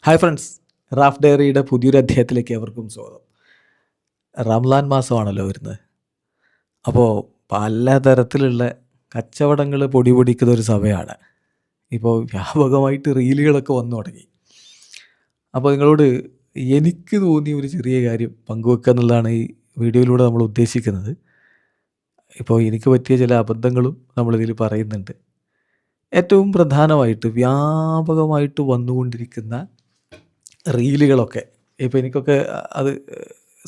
Hi friends, Raf ഡയറിയുടെ പുതിയൊരു അധ്യായത്തിലേക്ക് ഏവർക്കും സ്വാഗതം. റംലാൻ മാസമാണല്ലോ വരുന്നത്. അപ്പോൾ പലതരത്തിലുള്ള കച്ചവടങ്ങൾ പൊടി പൊടിക്കുന്ന ഒരു സമയമാണ്. ഇപ്പോൾ വ്യാപകമായിട്ട് റീലുകളൊക്കെ വന്നു തുടങ്ങി. അപ്പോൾ നിങ്ങളോട് എനിക്ക് തോന്നിയ ഒരു ചെറിയ കാര്യം പങ്കുവെക്കുക എന്നുള്ളതാണ് ഈ വീഡിയോയിലൂടെ നമ്മൾ ഉദ്ദേശിക്കുന്നത്. ഇപ്പോൾ എനിക്ക് പറ്റിയ ചില അബദ്ധങ്ങളും നമ്മളിതിൽ പറയുന്നുണ്ട്. ഏറ്റവും പ്രധാനമായിട്ട് വ്യാപകമായിട്ട് വന്നുകൊണ്ടിരിക്കുന്ന റീലുകളൊക്കെ ഇപ്പോൾ എനിക്കൊക്കെ അത്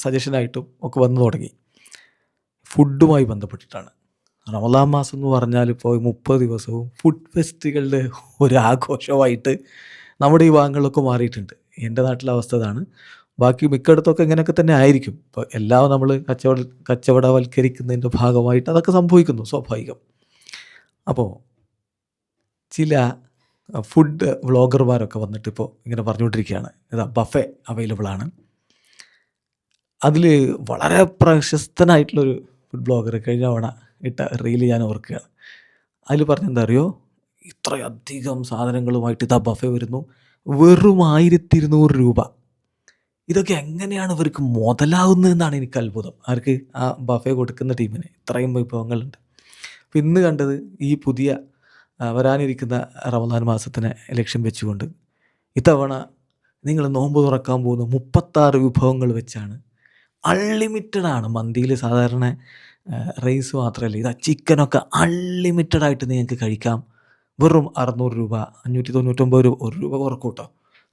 സജഷനായിട്ടും ഒക്കെ വന്നു തുടങ്ങി. ഫുഡുമായി ബന്ധപ്പെട്ടിട്ടാണ്. റമളാൻ മാസം എന്ന് പറഞ്ഞാൽ ഇപ്പോൾ 30 ദിവസവും ഫുഡ് ഫെസ്റ്റുകളുടെ ഒരു ആഘോഷമായിട്ട് നമ്മുടെ ഈ ഭാഗങ്ങളിലൊക്കെ മാറിയിട്ടുണ്ട്. എൻ്റെ നാട്ടിലെ അവസ്ഥ ഇതാണ്. ബാക്കി മിക്കയിടത്തൊക്കെ ഇങ്ങനെയൊക്കെ തന്നെ ആയിരിക്കും. ഇപ്പോൾ എല്ലാം നമ്മൾ കച്ചവടവൽക്കരിക്കുന്നതിൻ്റെ ഭാഗമായിട്ട് അതൊക്കെ സംഭവിക്കുന്നു, സ്വാഭാവികം. അപ്പോൾ ചില ഫുഡ് വ്ളോഗർമാരൊക്കെ വന്നിട്ട് ഇപ്പോൾ ഇങ്ങനെ പറഞ്ഞുകൊണ്ടിരിക്കുകയാണ്, ഇതാ ബഫേ അവൈലബിൾ ആണ്. അതിൽ വളരെ പ്രശസ്തനായിട്ടുള്ളൊരു ഫുഡ് ബ്ലോഗർ കഴിഞ്ഞ തവണ ഇട്ട റീല് ഞാൻ ഓർക്കുകയാണ്. അതിൽ പറഞ്ഞെന്താ അറിയോ, ഇത്രയധികം സാധനങ്ങളുമായിട്ട് ഇതാ ബഫേ വരുന്നു, വെറും 1200 രൂപ. ഇതൊക്കെ എങ്ങനെയാണ് ഇവർക്ക് മുതലാവുന്നതെന്നാണ് എനിക്ക് അത്ഭുതം. ആർക്ക്? ആ ബഫേ കൊടുക്കുന്ന ടീമിന്. ഇത്രയും വിഭവങ്ങളുണ്ട്. അപ്പം ഇന്ന് കണ്ടത് ഈ പുതിയ വരാനിരിക്കുന്ന റമദാൻ മാസത്തിനെ ലക്ഷ്യം വെച്ചുകൊണ്ട് ഇത്തവണ നിങ്ങൾ നോമ്പ് തുറക്കാൻ പോകുന്ന 36 വിഭവങ്ങൾ വെച്ചാണ്. അൺലിമിറ്റഡാണ്. മന്തിയിൽ സാധാരണ റൈസ് മാത്രമല്ല, ഇതാ ചിക്കനൊക്കെ അൺലിമിറ്റഡായിട്ട് നിങ്ങൾക്ക് കഴിക്കാം. വെറും 600 രൂപ, 599 രൂപ, 1 രൂപ കുറക്കും കേട്ടോ.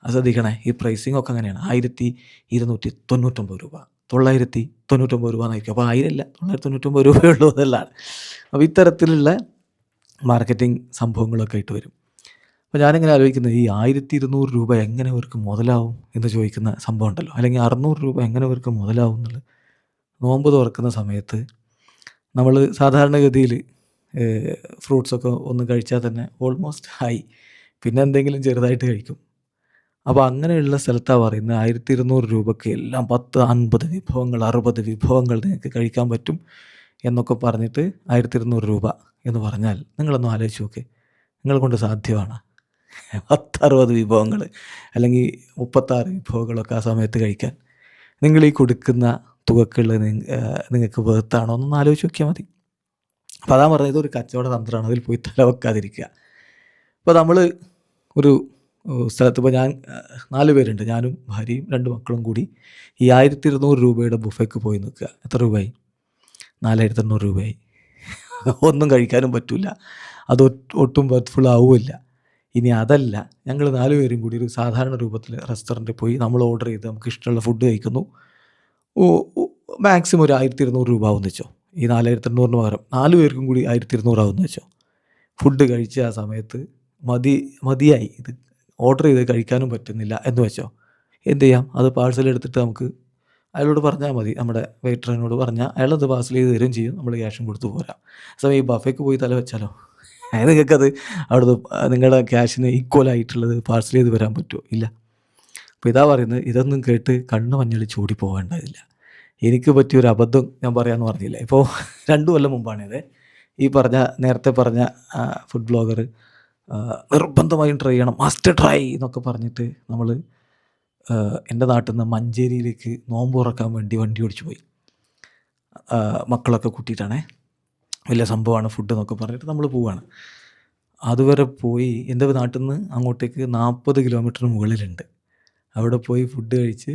അത് ശ്രദ്ധിക്കണേ. ഈ പ്രൈസിങ് ഒക്കെ അങ്ങനെയാണ്. 1299 രൂപ, 999 രൂപ എന്നായിരിക്കും. അപ്പോൾ 1000 അല്ല, 999 രൂപയുള്ളൂ എന്നുള്ളതാണ്. അപ്പോൾ ഇത്തരത്തിലുള്ള മാർക്കറ്റിംഗ് സംഭവങ്ങളൊക്കെ ആയിട്ട് വരും. അപ്പോൾ ഞാനിങ്ങനെ ആലോചിക്കുന്നത്, ഈ 1200 രൂപ എങ്ങനെ ഇവർക്ക് മുതലാവും എന്ന് ചോദിക്കുന്ന സംഭവം ഉണ്ടല്ലോ, അല്ലെങ്കിൽ 600 രൂപ എങ്ങനെ ഇവർക്ക് മുതലാവും എന്നുള്ളത്. നോമ്പ് തുറക്കുന്ന സമയത്ത് നമ്മൾ സാധാരണഗതിയിൽ ഫ്രൂട്ട്സൊക്കെ ഒന്ന് കഴിച്ചാൽ തന്നെ ഓൾമോസ്റ്റ് ആയി, പിന്നെ എന്തെങ്കിലും ചെറുതായിട്ട് കഴിക്കും. അപ്പോൾ അങ്ങനെയുള്ള സ്ഥലത്താണ് പറയുന്നത് 1200 രൂപയ്ക്ക് എല്ലാം 10, 50 വിഭവങ്ങൾ, 60 വിഭവങ്ങൾ നിങ്ങൾക്ക് കഴിക്കാൻ പറ്റും എന്നൊക്കെ പറഞ്ഞിട്ട് 1200 രൂപ എന്ന് പറഞ്ഞാൽ നിങ്ങളൊന്ന് ആലോചിച്ച് നോക്ക്, നിങ്ങളെ കൊണ്ട് സാധ്യമാണ് 10-60 വിഭവങ്ങൾ അല്ലെങ്കിൽ 36 വിഭവങ്ങളൊക്കെ ആ സമയത്ത് കഴിക്കാൻ? നിങ്ങൾ ഈ കൊടുക്കുന്ന തുകക്കുള്ള നിങ്ങൾക്ക് വേർത്താണോ എന്നൊന്ന് ആലോചിച്ച് നോക്കിയാൽ മതി. അപ്പോൾ അതാ പറഞ്ഞത്, ഇതൊരു കച്ചവട തന്ത്രമാണ്, അതിൽ പോയി തല വെക്കാതിരിക്കുക. ഇപ്പോൾ നമ്മൾ ഒരു സ്ഥലത്ത്, ഇപ്പോൾ ഞാൻ 4 പേരുണ്ട്, ഞാനും ഭാര്യയും 2 മക്കളും കൂടി ഈ 1200 രൂപയുടെ ബുഫയ്ക്ക് പോയി നിൽക്കുക. എത്ര രൂപയായി? 4800 രൂപയായി. ഒന്നും കഴിക്കാനും പറ്റില്ല, അത് ഒട്ടും വർത്ത്ഫുൾ ആവുമില്ല. ഇനി അതല്ല, ഞങ്ങൾ 4 പേരും കൂടി ഒരു സാധാരണ രൂപത്തിൽ റെസ്റ്റോറൻറ്റിൽ പോയി നമ്മൾ ഓർഡർ ചെയ്ത് നമുക്ക് ഇഷ്ടമുള്ള ഫുഡ് കഴിക്കുന്നു. മാക്സിമം ഒരു 1200 രൂപ ആവുമെന്ന് വെച്ചോ. ഈ 4800 പകരം 4 പേർക്കും കൂടി 1200 ആവുമെന്ന് വെച്ചോ. ഫുഡ് കഴിച്ച ആ സമയത്ത് മതിയായി, ഇത് ഓർഡർ ചെയ്ത് കഴിക്കാനും പറ്റുന്നില്ല എന്ന് വെച്ചോ. എന്ത് ചെയ്യാം? അത് പാഴ്സൽ എടുത്തിട്ട് നമുക്ക് അയാളോട് പറഞ്ഞാൽ മതി, നമ്മുടെ വെയിറ്ററിനോട് പറഞ്ഞാൽ അയാളത് പാഴ്സൽ ചെയ്ത് തരും ചെയ്യും, നമ്മൾ ക്യാഷും കൊടുത്ത് പോരാം. സമയം ഈ ബഫേക്ക് പോയി തല വെച്ചാലോ, നിങ്ങൾക്കത് അവിടുന്ന് നിങ്ങളുടെ ക്യാഷിന് ഈക്വലായിട്ടുള്ളത് പാഴ്സൽ ചെയ്ത് വരാൻ പറ്റുമോ? ഇല്ല. അപ്പോൾ ഇതാ പറയുന്നത്, ഇതൊന്നും കേട്ട് കണ്ണ് മഞ്ഞളിച്ച് ഓടി പോകേണ്ടതില്ല. എനിക്ക് പറ്റിയൊരു അബദ്ധം ഞാൻ പറയാമെന്ന് പറഞ്ഞില്ല. ഇപ്പോൾ 2 കൊല്ലം മുമ്പാണിത്. ഈ നേരത്തെ പറഞ്ഞ ഫുഡ് ബ്ലോഗർ നിർബന്ധമായും ട്രൈ ചെയ്യണം, മസ്റ്റ് ട്രൈ എന്നൊക്കെ പറഞ്ഞിട്ട് നമ്മൾ എൻ്റെ നാട്ടിൽ നിന്ന് മഞ്ചേരിയിലേക്ക് നോമ്പ് തുറക്കാൻ വേണ്ടി വണ്ടി ഓടിച്ചു പോയി. മക്കളൊക്കെ കൂട്ടിയിട്ടാണേ. വലിയ സംഭവമാണ് ഫുഡ് എന്നൊക്കെ പറഞ്ഞിട്ട് നമ്മൾ പോവുകയാണ്. അതുവരെ പോയി എൻ്റെ നാട്ടിൽ നിന്ന് അങ്ങോട്ടേക്ക് 40 കിലോമീറ്ററിന് മുകളിലുണ്ട്. അവിടെ പോയി ഫുഡ് കഴിച്ച്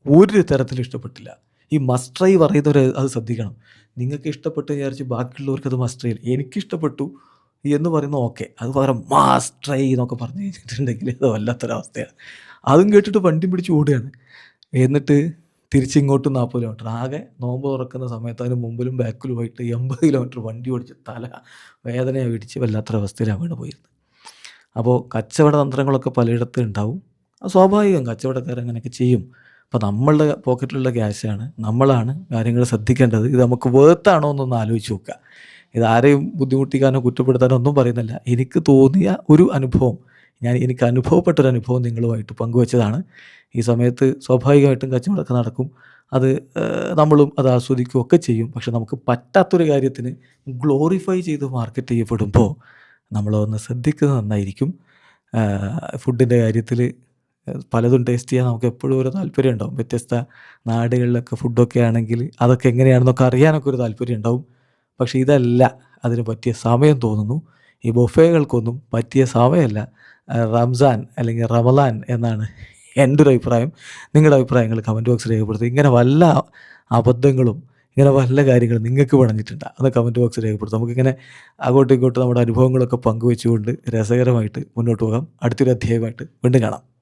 ഒരു തരത്തിലും ഇഷ്ടപ്പെട്ടില്ല. ഈ മസ്റ്റ് ട്രൈ പറയുന്നവർ അത് ശ്രദ്ധിക്കണം. നിങ്ങൾക്ക് ഇഷ്ടപ്പെട്ട് വിചാരിച്ച് ബാക്കിയുള്ളവർക്ക് അത് മസ്റ്റ് ട്രൈ ഇല്ല. എനിക്കിഷ്ടപ്പെട്ടു എന്ന് പറയുന്നത് ഓക്കെ, അത് പകരം മസ്റ്റ് ട്രൈ എന്നൊക്കെ പറഞ്ഞു കഴിഞ്ഞിട്ടുണ്ടെങ്കിൽ അത് വല്ലാത്തൊരവസ്ഥയാണ്. അതും കേട്ടിട്ട് വണ്ടി പിടിച്ച് ഓടുകയാണ്. എന്നിട്ട് തിരിച്ചിങ്ങോട്ടും 40 കിലോമീറ്റർ. ആകെ നോമ്പ് തുറക്കുന്ന സമയത്ത് അതിന് മുമ്പിലും ബാക്കിലുമായിട്ട് 80 കിലോമീറ്റർ വണ്ടി ഓടിച്ച് തല വേദനയെ പിടിച്ച് വല്ലാത്തൊരവസ്ഥയിലാണ് വീണ് പോയിരുന്നത്. അപ്പോൾ കച്ചവട തന്ത്രങ്ങളൊക്കെ പലയിടത്തും ഉണ്ടാവും. അത് സ്വാഭാവികം, കച്ചവടക്കാരങ്ങനെയൊക്കെ ചെയ്യും. അപ്പോൾ നമ്മളുടെ പോക്കറ്റിലുള്ള ക്യാഷാണ്, നമ്മളാണ് കാര്യങ്ങൾ ശ്രദ്ധിക്കേണ്ടത്. ഇത് നമുക്ക് വേർത്താണോ എന്നൊന്ന് ആലോചിച്ച് നോക്കുക. ഇതാരെയും ബുദ്ധിമുട്ടിക്കാനോ കുറ്റപ്പെടുത്താനോ ഒന്നും പറയുന്നില്ല. എനിക്ക് തോന്നിയ ഒരു അനുഭവം, എനിക്ക് അനുഭവപ്പെട്ടൊരു അനുഭവം നിങ്ങളുമായിട്ട് പങ്കുവെച്ചതാണ്. ഈ സമയത്ത് സ്വാഭാവികമായിട്ടും കച്ചവടമൊക്കെ നടക്കും, അത് നമ്മളും അത് ആസ്വദിക്കുകയൊക്കെ ചെയ്യും. പക്ഷെ നമുക്ക് പറ്റാത്തൊരു കാര്യത്തിന് ഗ്ലോറിഫൈ ചെയ്ത് മാർക്കറ്റ് ചെയ്യപ്പെടുമ്പോൾ നമ്മളൊന്ന് ശ്രദ്ധിക്കുന്നത് നന്നായിരിക്കും. ഫുഡിൻ്റെ കാര്യത്തിൽ പലതും ടേസ്റ്റ് ചെയ്യാൻ നമുക്ക് എപ്പോഴും ഒരു താല്പര്യം ഉണ്ടാവും. വ്യത്യസ്ത നാടുകളിലൊക്കെ ഫുഡൊക്കെ ആണെങ്കിൽ അതൊക്കെ എങ്ങനെയാണെന്നൊക്കെ അറിയാനൊക്കെ ഒരു താല്പര്യം ഉണ്ടാവും. പക്ഷേ ഇതല്ല അതിന് പറ്റിയ സമയം തോന്നുന്നു. ഈ ബൊഫേകൾക്കൊന്നും പറ്റിയ സമയമല്ല റംസാൻ അല്ലെങ്കിൽ റമളാൻ എന്നാണ് എൻ്റെ ഒരു അഭിപ്രായം. നിങ്ങളുടെ അഭിപ്രായങ്ങൾ കമൻറ്റ് ബോക്സിൽ രേഖപ്പെടുത്തുക. ഇങ്ങനെ വല്ല അബദ്ധങ്ങളും ഇങ്ങനെ വല്ല കാര്യങ്ങളും നിങ്ങൾക്ക് പണഞ്ഞിട്ടുണ്ടോ? അത് കമൻറ്റ് ബോക്സിൽ രേഖപ്പെടുത്തുക. നമുക്കിങ്ങനെ അങ്ങോട്ടും ഇങ്ങോട്ടും നമ്മുടെ അനുഭവങ്ങളൊക്കെ പങ്കുവെച്ചുകൊണ്ട് രസകരമായിട്ട് മുന്നോട്ട് പോകാം. അടുത്തൊരു അധ്യായമായിട്ട് വീണ്ടും കാണാം.